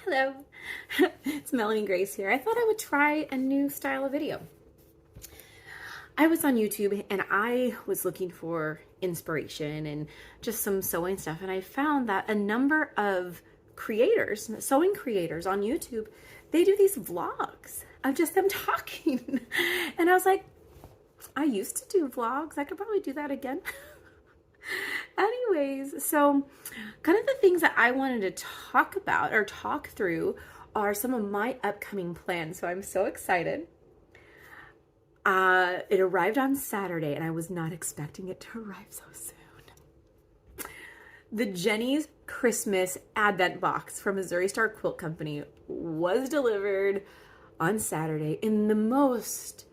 Hello, it's Melanie Grace here. I thought I would try a new style of video. I was on YouTube and I was looking for inspiration and just some sewing stuff, and I found that a number of creators, sewing creators on YouTube, they do these vlogs of just them talking. And I was like, I used to do vlogs. I could probably do that again. Anyways, so kind of the things that I wanted to talk about or talk through are some of my upcoming plans. So I'm so excited. It arrived on Saturday and I was not expecting it to arrive so soon. The Jenny's Christmas Advent box from Missouri Star Quilt Company was delivered on Saturday in the most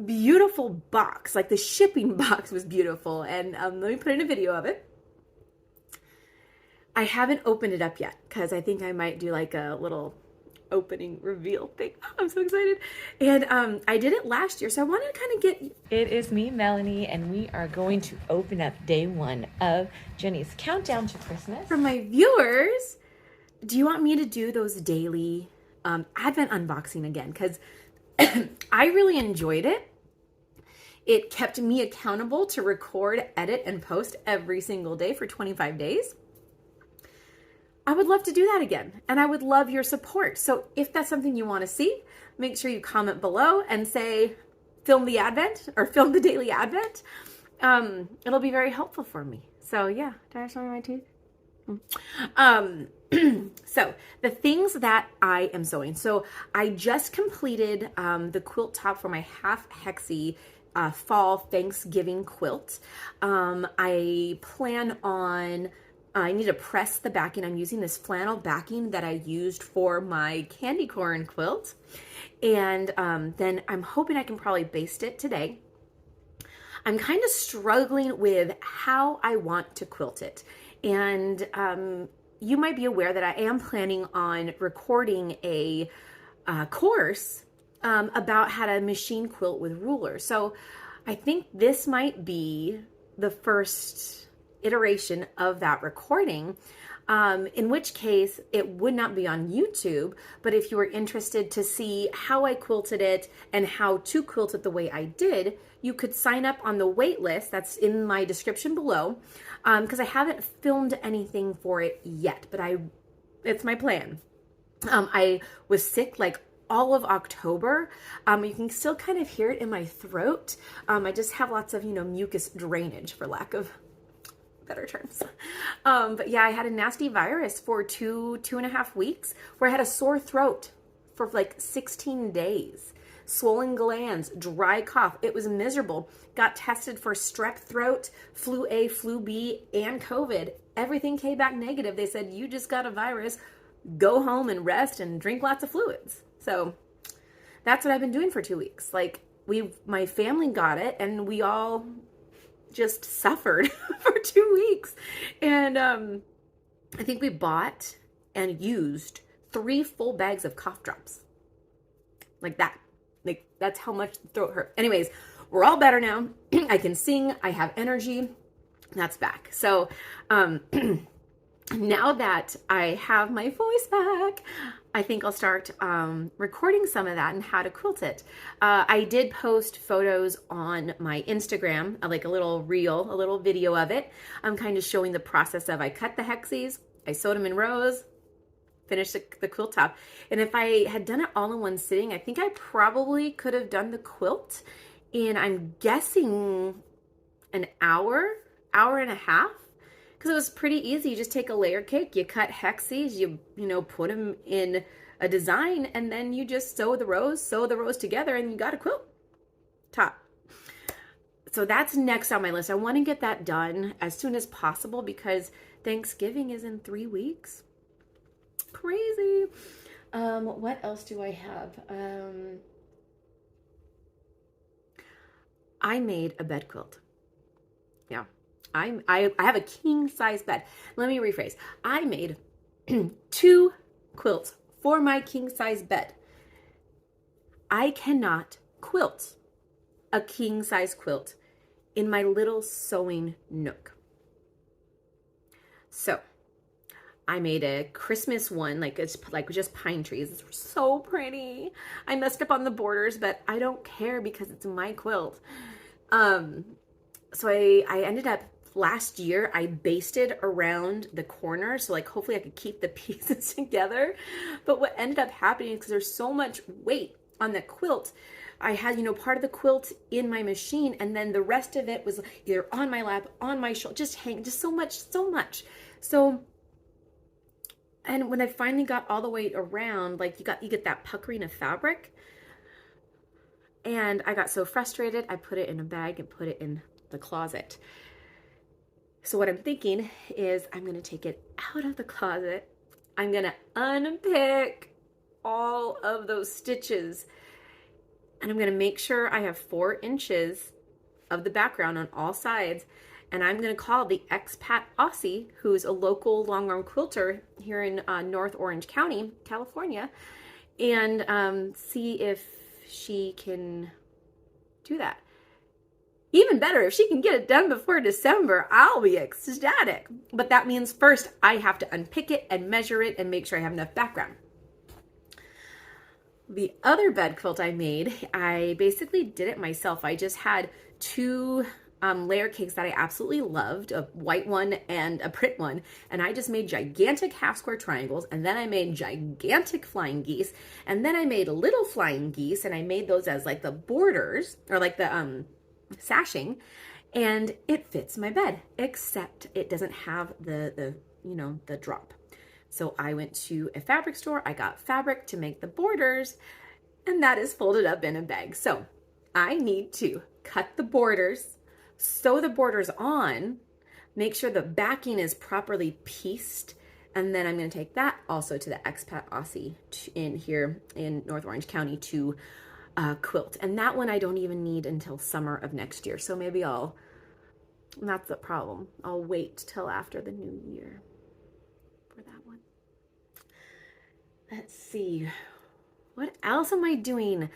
beautiful box. Like the shipping box was beautiful, and let me put in a video of it. I haven't opened it up yet because I think I might do like a little opening reveal thing. I'm so excited. And I did it last year, so I wanted to kind of get... It is me, Melanie, and we are going to open up day one of Jenny's Countdown to Christmas. For my viewers, do you want me to do those daily Advent unboxing again? Because I really enjoyed it. It kept me accountable to record, edit, and post every single day for 25 days. I would love to do that again, and I would love your support. So if that's something you want to see, make sure you comment below and say, film the Advent or film the daily Advent. It'll be very helpful for me. So yeah, did I have something in my teeth? So the things that I am sewing. So I just completed the quilt top for my half hexie fall Thanksgiving quilt. I plan on... I need to press the backing. I'm using this flannel backing that I used for my candy corn quilt. And then I'm hoping I can probably baste it today. I'm kind of struggling with how I want to quilt it. And you might be aware that I am planning on recording a course about how to machine quilt with rulers. So I think this might be the first iteration of that recording, in which case it would not be on YouTube, but if you were interested to see how I quilted it and how to quilt it the way I did, you could sign up on the wait list that's in my description below, because I haven't filmed anything for it yet, but it's my plan. I was sick like all of October. You can still kind of hear it in my throat. I just have lots of, mucus drainage, for lack of better terms. But yeah, I had a nasty virus for two and a half weeks where I had a sore throat for like 16 days, swollen glands, dry cough. It was miserable. Got tested for strep throat, flu A, flu B, and COVID. Everything came back negative. They said, you just got a virus. Go home and rest and drink lots of fluids. So that's what I've been doing for 2 weeks. Like my family got it and we all just suffered for 2 weeks. And I think we bought and used 3 full bags of cough drops. Like that. Like that's how much the throat hurt. Anyways, we're all better now. I can sing. I have energy. That's back. So now that I have my voice back, I think I'll start recording some of that and how to quilt it. I did post photos on my Instagram, like a little reel, a little video of it. I'm kind of showing the process of I cut the hexies, I sewed them in rows, finished the quilt top. And if I had done it all in one sitting, I think I probably could have done the quilt in, I'm guessing, an hour and a half. Because it was pretty easy. You just take a layer cake, you cut hexies, you put them in a design, and then you just sew the rows together, and you got a quilt top. So that's next on my list. I want to get that done as soon as possible because Thanksgiving is in 3 weeks. Crazy. What else do I have? I made a bed quilt. Yeah. I have a king size bed. Let me rephrase. I made 2 quilts for my king size bed. I cannot quilt a king size quilt in my little sewing nook. So I made a Christmas one, like it's like just pine trees. It's so pretty. I messed up on the borders, but I don't care because it's my quilt. Um, so I ended up last year, I basted around the corner. So like hopefully I could keep the pieces together. But what ended up happening is because there's so much weight on the quilt, I had, part of the quilt in my machine, and then the rest of it was either on my lap, on my shoulder, just so much. So, and when I finally got all the way around, like you get that puckering of fabric, and I got so frustrated, I put it in a bag and put it in the closet. So what I'm thinking is I'm gonna take it out of the closet. I'm gonna unpick all of those stitches, and I'm gonna make sure I have 4 inches of the background on all sides. And I'm gonna call the expat Aussie, who's a local long arm quilter here in North Orange County, California, and see if she can do that. Even better, if she can get it done before December, I'll be ecstatic. But that means first I have to unpick it and measure it and make sure I have enough background. The other bed quilt I made, I basically did it myself. I just had 2 layer cakes that I absolutely loved, a white one and a print one, and I just made gigantic half square triangles, and then I made gigantic flying geese, and then I made little flying geese, and I made those as like the borders, or like the sashing, and it fits my bed, except it doesn't have the drop. So I went to a fabric store, I got fabric to make the borders, and that is folded up in a bag. So I need to cut the borders, sew the borders on, make sure the backing is properly pieced, and then I'm going to take that also to the expat Aussie in here in North Orange County to quilt. And that one I don't even need until summer of next year. So maybe that's the problem. I'll wait till after the new year for that one. Let's see. What else am I doing?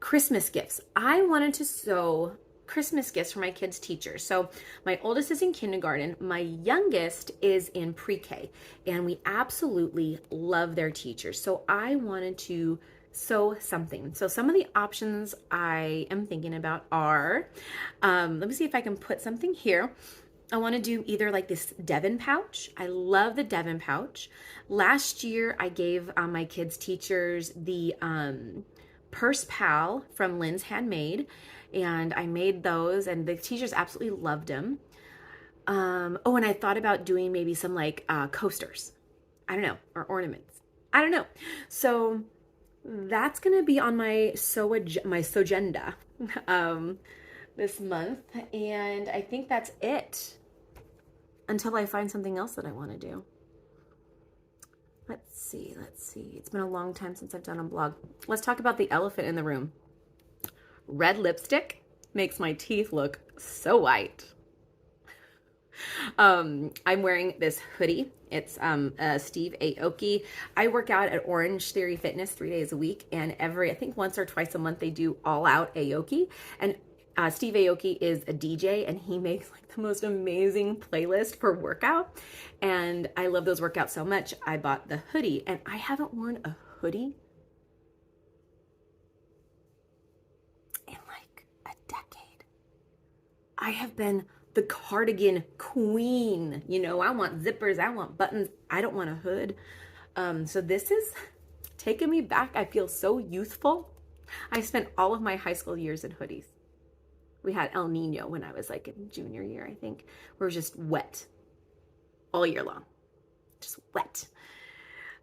Christmas gifts. I wanted to sew Christmas gifts for my kids' teachers. So my oldest is in kindergarten. My youngest is in pre-K. And we absolutely love their teachers. So I wanted to sew something. So some of the options I am thinking about are, let me see if I can put something here. I want to do either like this Devon pouch. I love the Devon pouch. Last year, I gave my kids' teachers the Purse Pal from Lynn's Handmade, and I made those, and the teachers absolutely loved them. Oh, and I thought about doing maybe some like coasters. I don't know, or ornaments. I don't know. So that's gonna be on my Sewagenda this month, and I think that's it until I find something else that I want to do. Let's see. It's been a long time since I've done a blog. Let's talk about the elephant in the room. Red lipstick makes my teeth look so white. I'm wearing this hoodie. It's Steve Aoki. I work out at Orange Theory Fitness 3 days a week, and I think once or twice a month they do all out Aoki. And Steve Aoki is a DJ, and he makes like the most amazing playlist for workout. And I love those workouts so much. I bought the hoodie, and I haven't worn a hoodie in like a decade. I have been the cardigan queen. I want zippers, I want buttons, I don't want a hood. So this is taking me back. I feel so youthful. I spent all of my high school years in hoodies. We had El Nino when I was like in junior year, I think. We were just wet all year long. Just wet.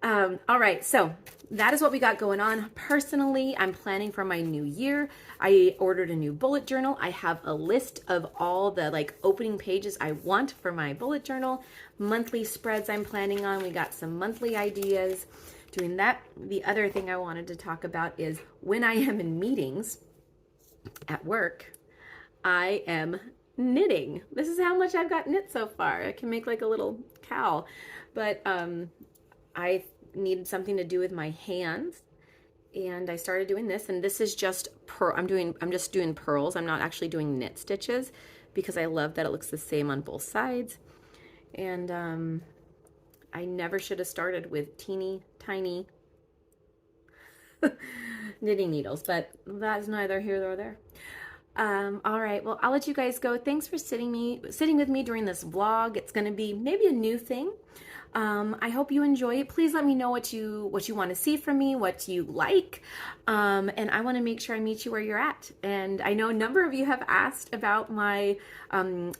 All right, so that is what we got going on. Personally, I'm planning for my new year. I ordered a new bullet journal. I have a list of all the like opening pages I want for my bullet journal. Monthly spreads I'm planning on. We got some monthly ideas. Doing that. The other thing I wanted to talk about is when I am in meetings at work, I am knitting. This is how much I've got knit so far. I can make like a little cowl, but I needed something to do with my hands, and I started doing this. And this is just I'm just doing pearls. I'm not actually doing knit stitches because I love that it looks the same on both sides. And I never should have started with teeny tiny knitting needles, but that's neither here nor there. All right, well, I'll let you guys go. Thanks for sitting with me during this vlog. It's going to be maybe a new thing. I hope you enjoy it. Please let me know what you want to see from me, what you like, and I want to make sure I meet you where you're at. And I know a number of you have asked about my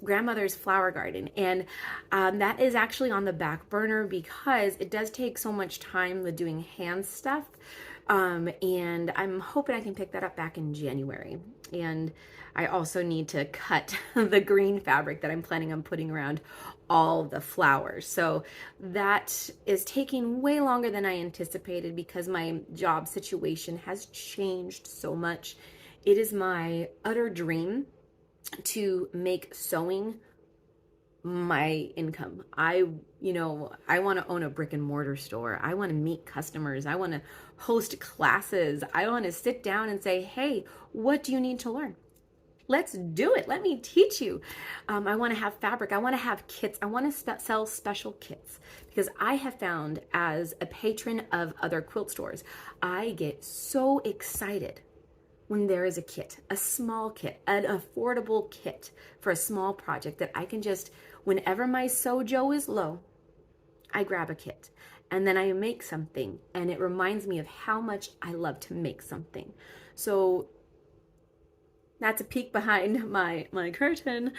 grandmother's flower garden, and that is actually on the back burner because it does take so much time with doing hand stuff. And I'm hoping I can pick that up back in January. And I also need to cut the green fabric that I'm planning on putting around all the flowers. So that is taking way longer than I anticipated because my job situation has changed so much. It is my utter dream to make sewing my income. I want to own a brick and mortar store. I want to meet customers. I want to host classes. I want to sit down and say, hey, what do you need to learn? Let's do it. Let me teach you. I want to have fabric. I want to have kits. I want to sell special kits because I have found as a patron of other quilt stores, I get so excited when there is a kit, a small kit, an affordable kit for a small project that I can just, whenever my sojo is low, I grab a kit and then I make something and it reminds me of how much I love to make something. So that's a peek behind my curtain.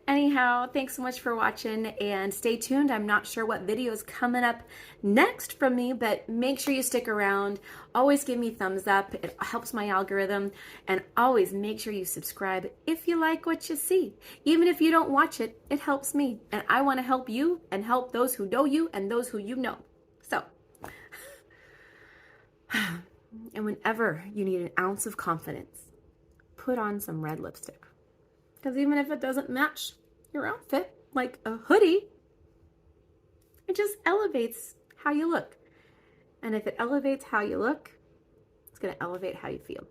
Anyhow, thanks so much for watching and stay tuned. I'm not sure what video is coming up next from me, but make sure you stick around. Always give me thumbs up. It helps my algorithm. And always make sure you subscribe if you like what you see. Even if you don't watch it, it helps me. And I want to help you and help those who know you and those who you know. So, and whenever you need an ounce of confidence, put on some red lipstick. Because even if it doesn't match your outfit, like a hoodie, it just elevates how you look. And if it elevates how you look, it's going to elevate how you feel.